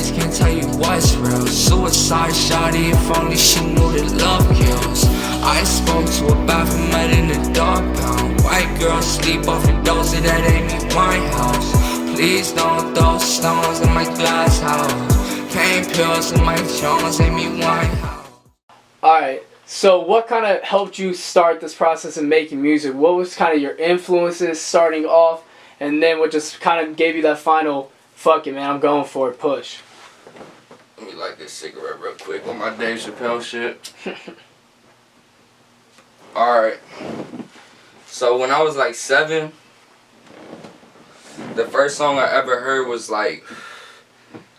days, can't tell you what's real. Suicide shawty, if only she knew that love kills. I spoke to a bathroom met in a dog pound. White girl sleep off a dose of that Amy Winehouse. Please don't throw stones in my glass house. Pain pills in my Jones, Amy Winehouse. Alright, so what kind of helped you start this process of making music? What was kind of your influences starting off, and then what just kind of gave you that final, fuck it man, I'm going for it, push? Let me light this cigarette real quick on my Dave Chappelle shit. Alright, so when I was like 7, the first song I ever heard was like,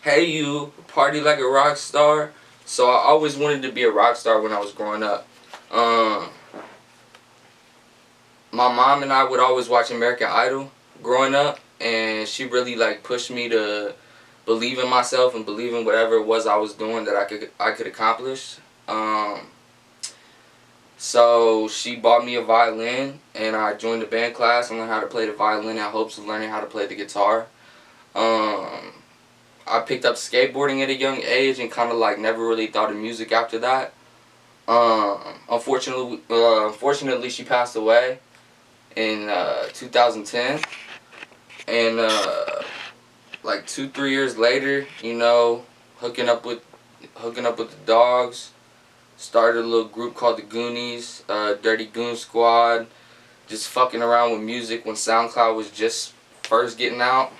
Hey You, Party Like a Rock Star. So I always wanted to be a rock star when I was growing up. My mom and I would always watch American Idol growing up, and she really like pushed me to believe in myself and believe in whatever it was I was doing that I could accomplish. So she bought me a violin, and I joined the band class and learned how to play the violin in hopes of learning how to play the guitar. I picked up skateboarding at a young age and kind of like never really thought of music after that. Unfortunately, she passed away in 2010, and like 2-3 years later, you know, hooking up with the dogs, started a little group called the Goonies, Dirty Goon Squad, just fucking around with music when SoundCloud was just first getting out.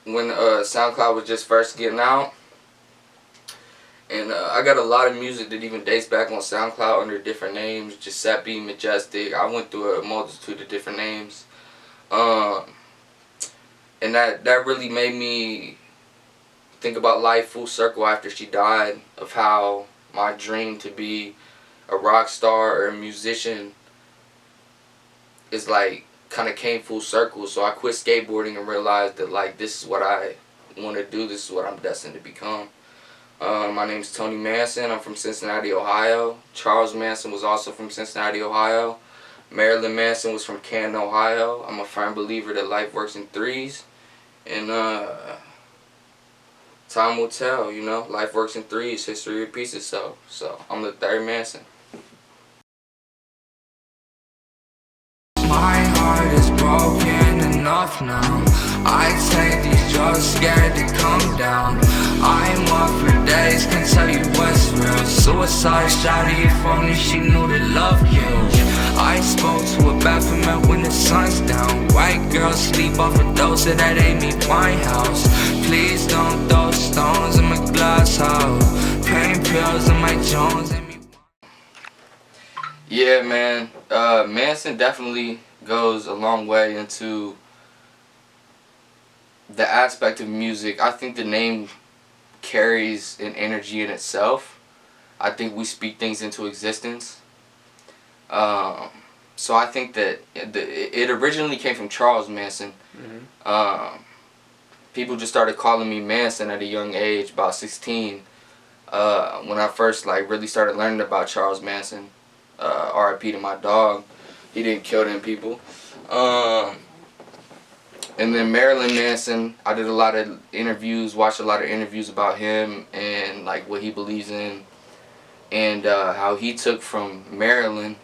When SoundCloud was just first getting out, and I got a lot of music that even dates back on SoundCloud under different names, Giuseppe, Majestic. I went through a multitude of different names, and that really made me think about life full circle after she died, of how my dream to be a rock star or a musician is like kind of came full circle. So I quit skateboarding and realized that like this is what I want to do, this is what I'm destined to become. My name's Tony Manson. I'm from Cincinnati, Ohio. Charles Manson was also from Cincinnati, Ohio. Marilyn Manson was from Canton, Ohio. I'm a firm believer that life works in threes, and time will tell, you know, life works in threes, history repeats itself. So I'm the third Manson. My heart is broken enough now. I take these drugs, scared to come down. I'm up for days, can't tell you what's real. Suicide shawty, if only she knew that love kills. I spoke to a bathroom met when the sun's down. White girl sleep off a dose of that Amy Winehouse. Please don't throw stones in my glass house. Pain pills in my Jones. Yeah, man. Manson definitely goes a long way into the aspect of music. I think the name carries an energy in itself. I think we speak things into existence. So I think that it originally came from Charles Manson. Mm-hmm. People just started calling me Manson at a young age, about 16. When I first like really started learning about Charles Manson. R.I.P. to my dog. He didn't kill them people. And then Marilyn Manson, I did a lot of interviews, watched a lot of interviews about him and like what he believes in, and how he took from Marilyn,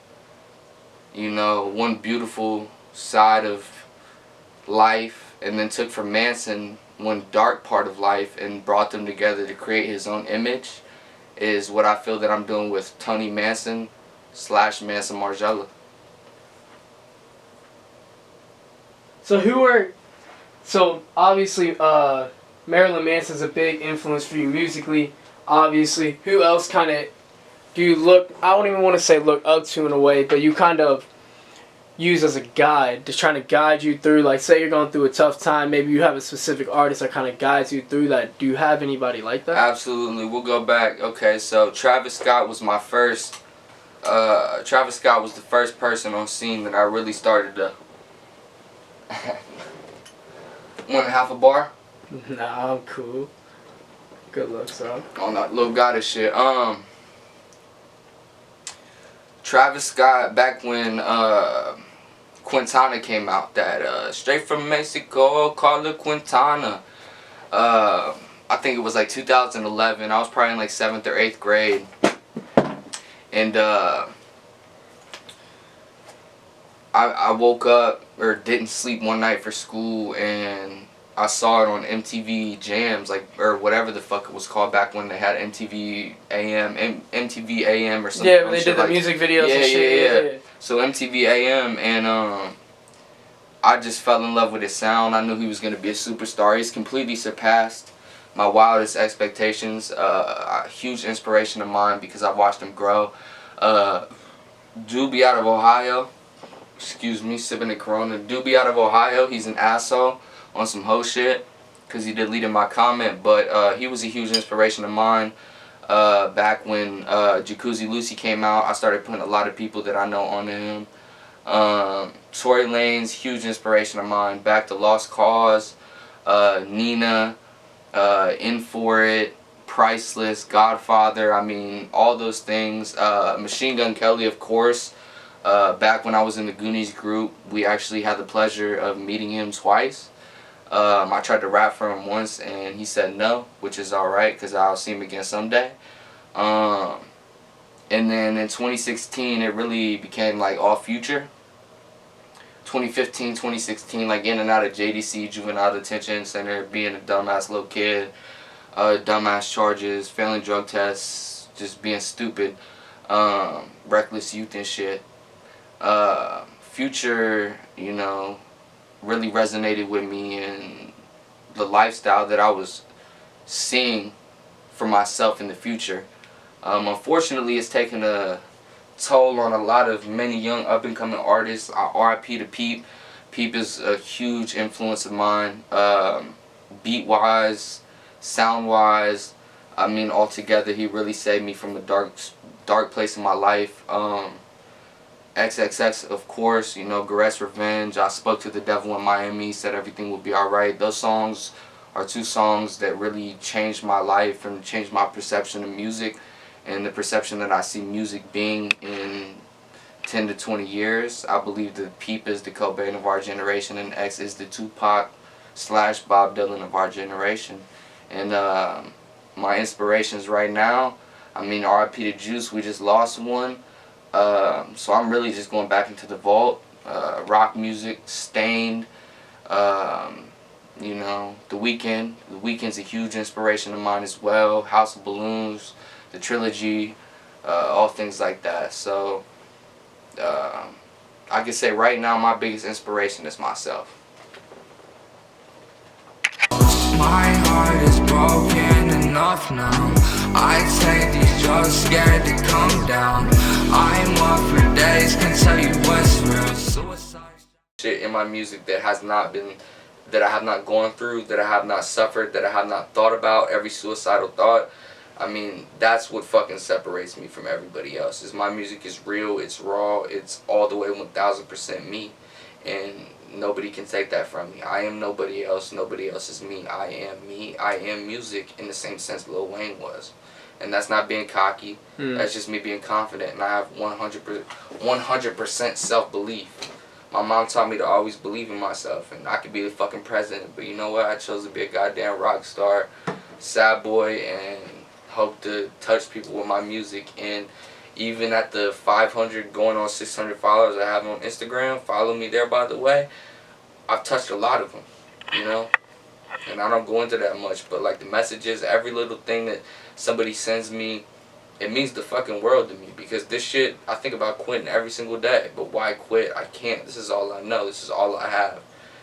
you know, one beautiful side of life, and then took from Manson one dark part of life and brought them together to create his own image, is what I feel that I'm doing with Tony Manson / Manson Margeila. So obviously Marilyn Manson's a big influence for you musically, obviously. Who else kind of do you look, I don't even want to say look up to in a way, but you kind of use as a guide, just trying to guide you through, like say you're going through a tough time, maybe you have a specific artist that kind of guides you through that. Do you have anybody like that? Absolutely. We'll go back. Okay, so Travis Scott was my first, Travis Scott was the first person on scene that I really started to want half a bar? Nah, I'm cool. Good luck, son. Oh no, little goddess shit. Travis Scott, back when Quintana came out. That straight from Mexico, call it Quintana. I think it was like 2011. I was probably in like 7th or 8th grade, and I woke up or didn't sleep one night for school, and I saw it on MTV Jams, like, or whatever the fuck it was called back when they had MTV AM or something. Yeah, they did the music videos and shit. Yeah. So MTV AM, and I just fell in love with his sound. I knew he was gonna be a superstar. He's completely surpassed my wildest expectations. A huge inspiration of mine because I've watched him grow. Doobie out of Ohio. Excuse me, sipping a Corona. Doobie out of Ohio. He's an asshole on some hoe shit because he deleted my comment. But he was a huge inspiration of mine. Back when Jacuzzi Lucy came out, I started putting a lot of people that I know onto him. Tory Lanez, huge inspiration of mine. Back to Lost Cause, Nina, In For It, Priceless, Godfather. I mean, all those things. Machine Gun Kelly, of course. Back when I was in the Goonies group, we actually had the pleasure of meeting him twice. I tried to rap for him once and he said no, which is alright because I'll see him again someday. And then in 2016 it really became like all Future. 2015, 2016, like in and out of JDC, Juvenile Detention Center, being a dumbass little kid, dumbass charges, failing drug tests, just being stupid, reckless youth and shit. Future, you know, really resonated with me and the lifestyle that I was seeing for myself in the future. Unfortunately, it's taken a toll on a lot of many young up-and-coming artists. RIP to Peep. Peep is a huge influence of mine, beat-wise, sound-wise. I mean, altogether, he really saved me from a dark place in my life. XXX, of course, you know, Garrett's Revenge, I Spoke to the Devil in Miami, Said Everything Will Be Alright. Those songs are two songs that really changed my life and changed my perception of music and the perception that I see music being in 10 to 20 years. I believe that Peep is the Cobain of our generation and X is the Tupac / Bob Dylan of our generation. And my inspirations right now, I mean, RIP to Juice, we just lost one. So I'm really just going back into the vault. Rock music, Stained, you know, The Weeknd. The Weeknd's a huge inspiration of mine as well. House of Balloons, the trilogy, all things like that. So I can say right now my biggest inspiration is myself. My heart is broken enough now. I take these drugs, scared to come down. I'm up for days, can tell you what's real. Suicide Shit in my music that has not been, that I have not gone through, that I have not suffered, that I have not thought about, every suicidal thought. I mean, that's what fucking separates me from everybody else. Is my music is real, it's raw, it's all the way 1000% me. And nobody can take that from me. I am nobody else. Nobody else is me. I am me. I am music in the same sense Lil Wayne was. And that's not being cocky. That's just me being confident. And I have 100% self-belief. My mom taught me to always believe in myself. And I could be the fucking president. But you know what? I chose to be a goddamn rock star, sad boy, and hope to touch people with my music. And even at the 500 going on 600 followers I have on Instagram, follow me there by the way, I've touched a lot of them, you know, and I don't go into that much, but like the messages, every little thing that somebody sends me, it means the fucking world to me, because this shit, I think about quitting every single day, but why quit? I can't. This is all I know, this is all I have,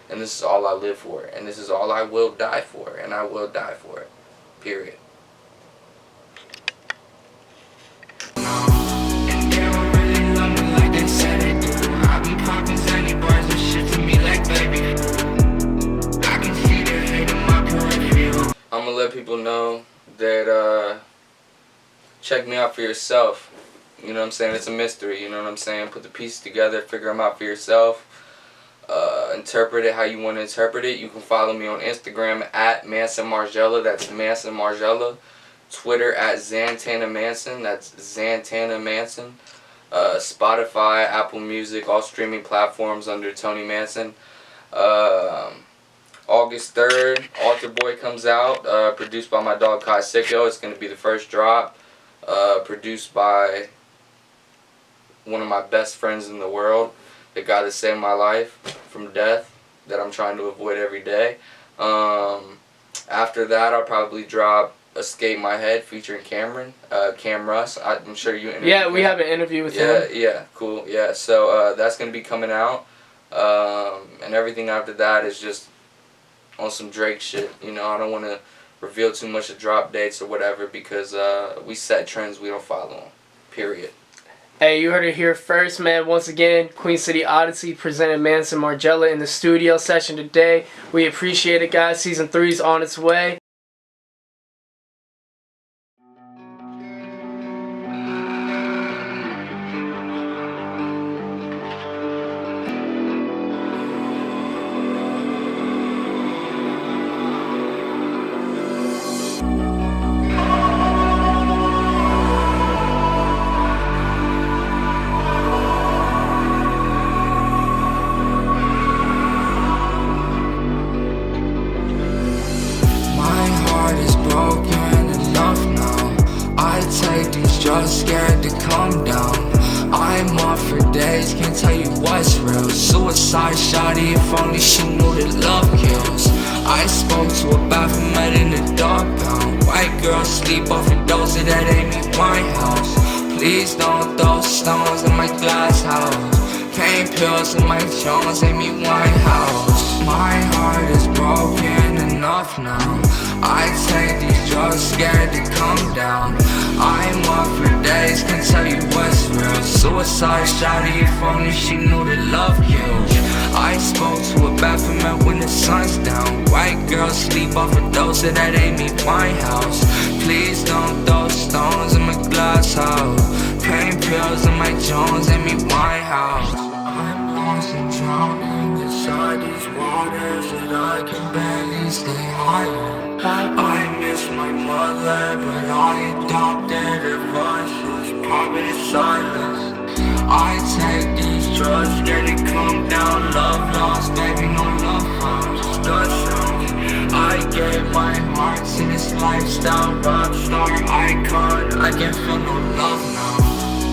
and this is all I live for, and this is all I will die for, and I will die for it, period. I'm gonna let people know that check me out for yourself. You know what I'm saying? It's a mystery, you know what I'm saying? Put the pieces together, figure them out for yourself. Interpret it how you want to interpret it. You can follow me on Instagram at Manson Margeila, that's Manson Margeila. Twitter at Zantana Manson, that's Zantana Manson. Spotify, Apple Music, all streaming platforms under Tony Manson. August 3rd, Altar Boy comes out, produced by my dog Kai Sicko. It's going to be the first drop. Produced by one of my best friends in the world, the guy that saved my life from death, that I'm trying to avoid every day. After that, I'll probably drop Escape My Head featuring Cam Russ. I'm sure you interviewed him. We have an interview with him. Yeah, cool. Yeah, so that's going to be coming out. And everything after that is just on some Drake shit. You know, I don't want to reveal too much of drop dates or whatever because we set trends we don't follow them. Period. Hey, you heard it here first, man. Once again, Queen City Odyssey presented Manson Margeila in the studio session today. We appreciate it, guys. Season 3 is on its way. Just scared to come down. I'm off for days, can't tell you what's real. Suicide shawty, if only she knew that love kills. I spoke to a bathroom met in a dog pound. White girl sleep off a dose of that Amy Winehouse. Please don't throw stones in my glass house. Pain pills in my Jones, Amy Winehouse. My heart is broken enough now. I take these drugs, scared to come down. I'm up for days, can't tell you what's real. Suicide shawty, if only she knew that love kills. I spoke to a bathroom mat when the sun's down. White girl sleep off a dose of that Amy Winehouse. Please don't throw stones in my glass house. Pain pills in my Jones, Amy Winehouse. I'm lost and drowning inside these waters that I can barely stay higher. I miss my mother, but I adopted her voices, probably silence. I take these drugs, scared to come down. Love lost, baby, no love found. Discussions. I gave my heart to this lifestyle, rock star icon. I can feel no love now.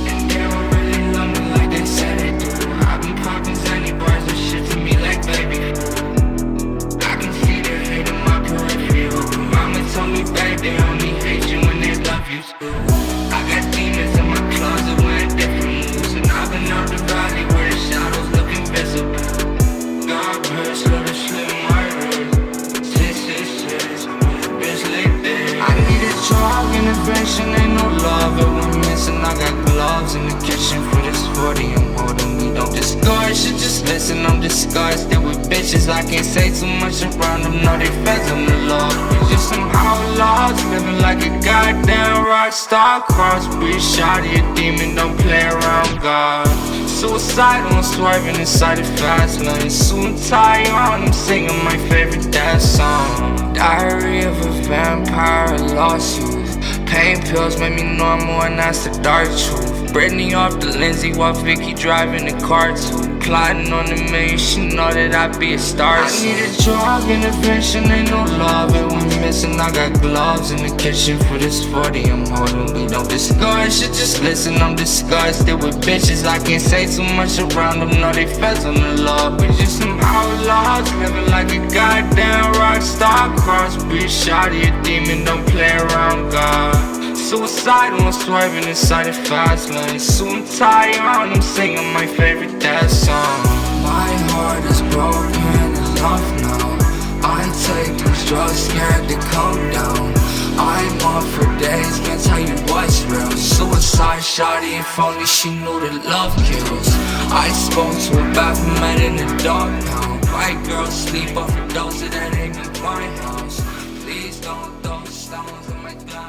And they don't really love me like they said they do. I be popping Zanny bars and shit to me like baby food. I can see the hate in my peripheral. Mama told me, babe, they only hate you when they love you too. I got demons in my closet wearing different moves. And I've been out the valley where the shadows look invisible. God rich, little slim murderers. Sis, bitch like that. I need a drug intervention, ain't no love. It went missing, I got gloves in the kitchen for this 40. I'm holding me, don't discourage it, just listen. I'm disgusted with bitches, I can't say too much around them. No, they feds on the law. We just some outlaws, living like a goddamn rock star. Crossbreed, shawty, a demon, don't play around God. Suicidal, I'm swerving inside the fast lane. Soon tie on, I'm singing my favorite dance song. Diary of a vampire, a lost youth. Pain pills make me normal and that's the dark truth. Brittany off the Lindsay while Vicky driving the car too. Plotting on the million, she know that I be a star. I need a drug intervention, ain't no love. It went missing, I got gloves in the kitchen for this 40. I'm holding me, don't discourage it, just listen. I'm disgusted with bitches, I can't say too much around them. No, they feds on the law. We just some outlaws, living like a goddamn rock star. Crossbreed, shawty, a demon, don't play around God. Suicidal, I'm swerving inside the fast lane. Soon tie on, I'm singing my favorite dance song. My heart is broken enough now. I take these drugs, scared to come down. I'm on for days, can't tell you what's real. Suicide shawty, if only she knew that love kills. I spoke to a bathroom mat in a dog pound. White girl sleep off a dose of that Amy Winehouse. Please don't throw stones in my glass.